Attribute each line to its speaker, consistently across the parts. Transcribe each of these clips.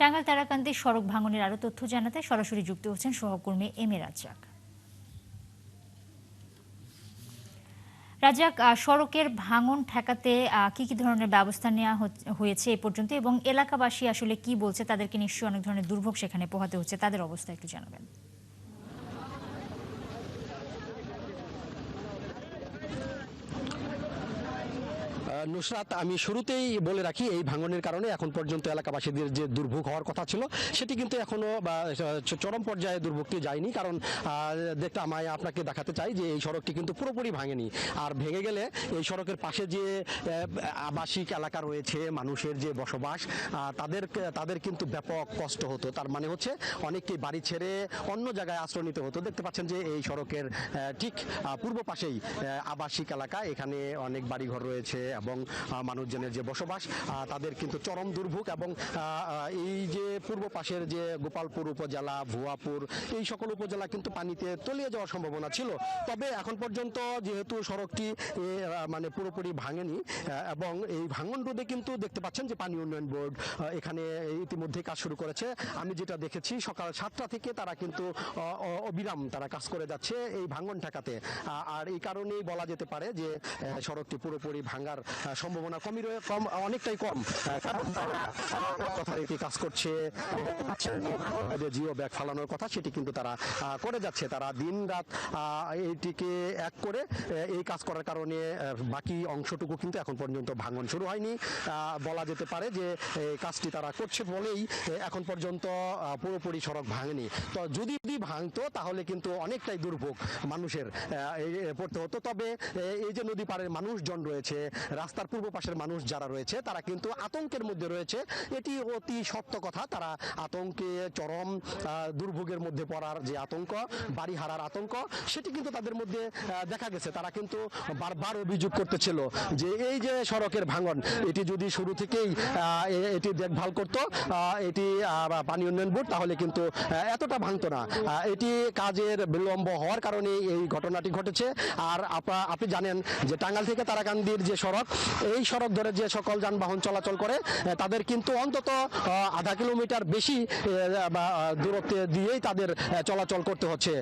Speaker 1: টাঙ্গাইল তারাকান্দি সড়ক ভাঙনের আরো তথ্য জানাতে সরাসরি যুক্ত হচ্ছেন সহকর্মী এম এ রাজ্জাক। রাজ্জাক, সড়কের ভাঙন ঠেকাতে কি কি ধরনের ব্যবস্থা নেওয়া হয়েছে এ পর্যন্ত, এবং এলাকাবাসী আসলে কি বলছে? তাদেরকে নিশ্চয়ই অনেক ধরনের দুর্ভোগ সেখানে পোহাতে হচ্ছে, তাদের অবস্থা একটু জানাবেন।
Speaker 2: নুসরাত, আমি শুরুতেই বলে রাখি, এই ভাঙনের কারণে এখন পর্যন্ত এলাকাবাসীদের যে দুর্ভোগ হওয়ার কথা ছিল সেটি কিন্তু এখনো চরম পর্যায়ে দুর্ভোগটি যায়নি। কারণ দেখতে আপনাকে দেখাতে চাই যে এই সড়কটি কিন্তু পুরোপুরি ভাঙেনি। আর ভেঙে গেলে এই সড়কের পাশে যে আবাসিক এলাকা রয়েছে, মানুষের যে বসবাস, তাদের কিন্তু ব্যাপক কষ্ট হতো। তার মানে হচ্ছে অনেককেই বাড়ি ছেড়ে অন্য জায়গায় আশ্রয় নিতে হতো। দেখতে পাচ্ছেন যে এই সড়কের ঠিক পূর্ব পাশেই আবাসিক এলাকা, এখানে অনেক বাড়িঘর রয়েছে এবং মানুষজনের যে বসবাস, তাদের কিন্তু চরম দুর্ভোগ। এবং এই যে পূর্ব পাশের যে গোপালপুর উপজেলা, ভুয়াপুর, এই সকল উপজেলা কিন্তু পানিতে তলিয়ে যাওয়ার সম্ভাবনা ছিল। তবে এখন পর্যন্ত যেহেতু সড়কটি মানে পুরোপুরি ভাঙেনি, এবং এই ভাঙন রোধে কিন্তু দেখতে পাচ্ছেন যে পানি উন্নয়ন বোর্ড এখানে ইতিমধ্যে কাজ শুরু করেছে। আমি যেটা দেখেছি, সকাল 7টা থেকে তারা কিন্তু অবিরাম তারা কাজ করে যাচ্ছে এই ভাঙন ঠেকাতে। আর এই কারণেই বলা যেতে পারে যে সড়কটি পুরোপুরি ভাঙার সম্ভাবনা অনেকটাই কম। যথারীতি কাজ করছে, জিও ব্যাগ ফালানোর কথা সেটি কিন্তু তারা করে যাচ্ছে। তারা দিন রাত এইটিকে এক করে এই কাজ করার কারণে বাকি অংশটুকু কিন্তু এখন পর্যন্ত ভাঙন শুরু হয়নি। বলা যেতে পারে যে কাজটি তারা করছে বলেই এখন পর্যন্ত পুরোপুরি সড়ক ভাঙেনি। তো যদি ভাঙতো তাহলে কিন্তু অনেকটাই দুর্ভোগ মানুষের পড়তে হতো। তবে এই যে নদী পাড়ের মানুষজন রয়েছে, রাস্তার পূর্ব পাশের মানুষ যারা রয়েছে, তারা কিন্তু আতঙ্কের মধ্যে রয়েছে। এটি অতি সত্য কথা। তারা আতঙ্কে চরম দুর্ভোগের মধ্যে পড়ার যে আতঙ্ক, বাড়ি হারার আতঙ্ক, সেটি কিন্তু তাদের মধ্যে দেখা গেছে। তারা কিন্তু বারবার অভিযোগ করতেছিল যে এই যে সড়কের ভাঙন, এটি যদি শুরু থেকেই এটি দেখভাল করত এটি পানি উন্নয়ন বোর্ড, তাহলে কিন্তু এতটা ভাঙতো না। এটি কাজের বিলম্ব হওয়ার কারণে এই ঘটনাটি ঘটেছে। আর আপনি জানেন যে টাঙ্গাইল থেকে তারাকান্দির যে সড়ক, এই সড়ক ধরে যে সকল যানবাহন চলাচল করে তাদের কিন্তু অন্তত আধা কিলোমিটার বেশি দূরত্বে দিয়েই তাদের চলাচল করতে হচ্ছে।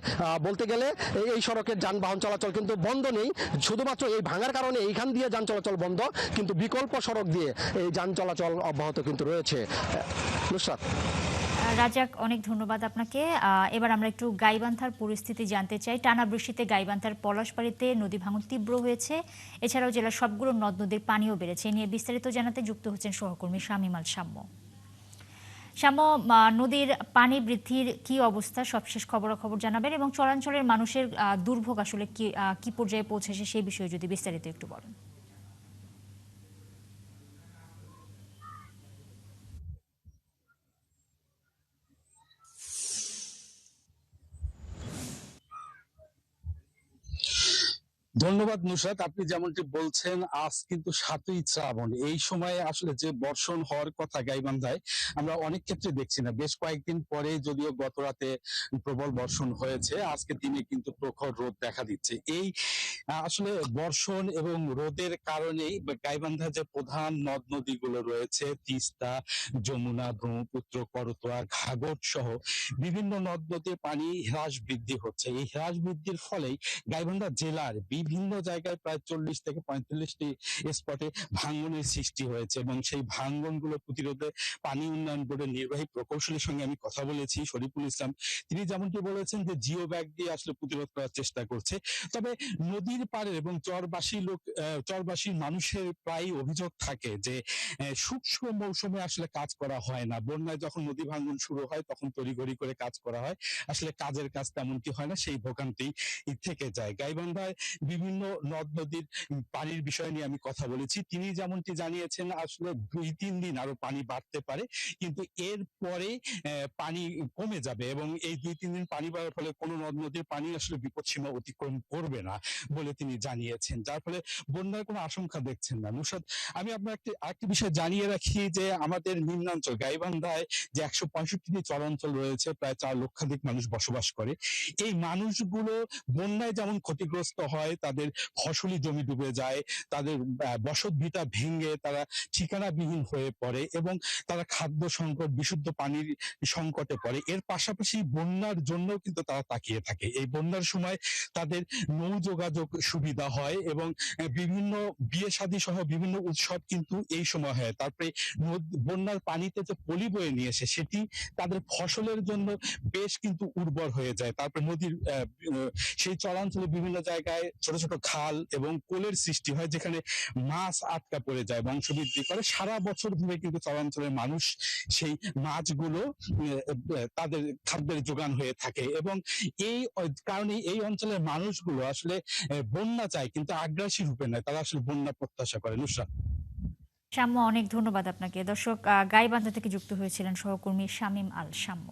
Speaker 2: বলতে গেলে এই সড়কের যানবাহন চলাচল কিন্তু বন্ধ নেই, শুধুমাত্র এই ভাঙার কারণে এইখান দিয়ে যান চলাচল বন্ধ, কিন্তু বিকল্প সড়ক দিয়ে এই যান চলাচল অব্যাহত কিন্তু রয়েছে। নুসরাত।
Speaker 1: রাজ্জাক, অনেক ধন্যবাদ আপনাকে। এবার আমরা একটু গাইবান্ধার পরিস্থিতি জানতে চাই। টানা বৃষ্টিতে গাইবান্ধার পলাশবাড়িতে নদী ভাঙন তীব্র হয়েছে। এছাড়াও জেলার সবগুলো নদ নদীর পানিও বেড়েছে। এ নিয়ে বিস্তারিত জানাতে যুক্ত হচ্ছেন সহকর্মী শামীম আল সাম্য। সাম্য, নদীর পানি বৃদ্ধির কি অবস্থা, সবশেষ খবরাখবর জানাবেন, এবং চরাঞ্চলের মানুষের দুর্ভোগ আসলে কি পর্যায়ে পৌঁছেছে সেই বিষয়ে যদি বিস্তারিত একটু বলেন।
Speaker 3: ধন্যবাদ নুসরাত। আপনি যেমনটি বলছেন, আজ কিন্তু 7ই শ্রাবণ। এই সময়ে আসলে যে বর্ষণ হওয়ার কথা গাইবান্ধায়, আমরা অনেক ক্ষেত্রে দেখছি না। বেশ কয়েকদিন পরে যদিও গত রাতে প্রবল বর্ষণ হয়েছে, আজকে দিনে কিন্তু প্রখর রোদ দেখা দিচ্ছে। এই আসলে বর্ষণ এবং রোদের কারণেই গাইবান্ধার যে প্রধান নদ নদীগুলো রয়েছে, তিস্তা, যমুনা, ব্রহ্মপুত্র, করতোয়া, ঘাঘর সহ বিভিন্ন নদ নদীর পানি হ্রাস বৃদ্ধি হচ্ছে। এই হ্রাস বৃদ্ধির ফলেই গাইবান্ধা জেলার বিভিন্ন জায়গায় প্রায় 40 থেকে 45টি স্পটে ভাঙ্গনের সৃষ্টি হয়েছে, এবং সেই ভাঙ্গনগুলো প্রতিরোধে পানি উন্নয়ন বোর্ডের নির্বাহী প্রকৌশলীর সঙ্গে আমি কথা বলেছি, শরীফুল ইসলাম। তিনি যেমনটি বলেছেন যে জিও ব্যাগ দিয়ে আসলে প্রতিরোধ করার চেষ্টা করছে। তবে নদীর পাড়ে এবং চরবাসী মানুষের প্রায় অভিযোগ থাকে যে শুষ্ক মৌসুমে আসলে কাজ করা হয় না। বন্যায় যখন নদী ভাঙ্গন শুরু হয় তখন তড়িঘড়ি করে কাজ করা হয়, আসলে কাজের কাজ তেমনটি হয় না, সেই ভোগান্তি থেকে যায়। গাইবান্ধায় বিভিন্ন নদ নদীর পানির বিষয় নিয়ে আমি কথা বলেছি। তিনি যেমনটি জানিয়েছেন আসলে 2-3 দিন আরো পানি বাড়তে পারে, কিন্তু এর পরে পানি কমে যাবে, এবং এই 2-3 দিন পানি বাড়ার ফলে কোনো নদ নদীর পানি আসলে বিপদসীমা অতিক্রম করবে না বলে তিনি জানিয়েছেন, যার ফলে বন্যার কোনো আশঙ্কা দেখছেন না। নুসরাত, আমি আপনাকে আরেকটি বিষয় জানিয়ে রাখি যে আমাদের নিম্নাঞ্চল গাইবান্ধায় যে 165টি চরাঞ্চল রয়েছে, প্রায় 4 লক্ষাধিক মানুষ বসবাস করে। এই মানুষগুলো বন্যায় যেমন ক্ষতিগ্রস্ত হয়, তাদের ফসলি জমি ডুবে যায়, তাদের বসত ভিটা ভেঙে তারা ঠিকানাবিহীন হয়ে পড়ে এবং তারা খাদ্য সংকট, বিশুদ্ধ পানির সংকটে পড়ে। এর পাশাপাশি বন্যার জন্য কিন্তু তারা তাকিয়ে থাকে। এই বন্যার সময় তাদের নৌ যোগাযোগ সুবিধা হয় এবং বিভিন্ন বিয়ে শাদী সহ বিভিন্ন উৎসব কিন্তু এই সময় হয়। তারপরে বন্যার পানিতে যে পলি বয়ে নিয়ে এসে সেটি তাদের ফসলের জন্য বেশ কিন্তু উর্বর হয়ে যায়। তারপরে নদীর সেই চরাঞ্চলে বিভিন্ন জায়গায় ছোট ছোট খাল এবং কোলের সৃষ্টি হয়, যেখানে মাছ আটকা পড়ে যায়, বংশবৃদ্ধি করে। সারা বছর ধরে কিন্তু চরাঞ্চলের মানুষ সেই মাছগুলো তাদের খাদ্যের যোগান হয়ে থাকে এবং এই কারণে এই অঞ্চলের মানুষগুলো আসলে বন্যা চায় কিন্তু আগ্রাসী রূপে নয়, তারা আসলে বন্যা প্রত্যাশা করে। নুসরাত।
Speaker 1: শাম্য, অনেক ধন্যবাদ আপনাকে। দর্শক, গাইবান্ধা থেকে যুক্ত হয়েছিলেন সহকর্মী শামীম আল শাম্য।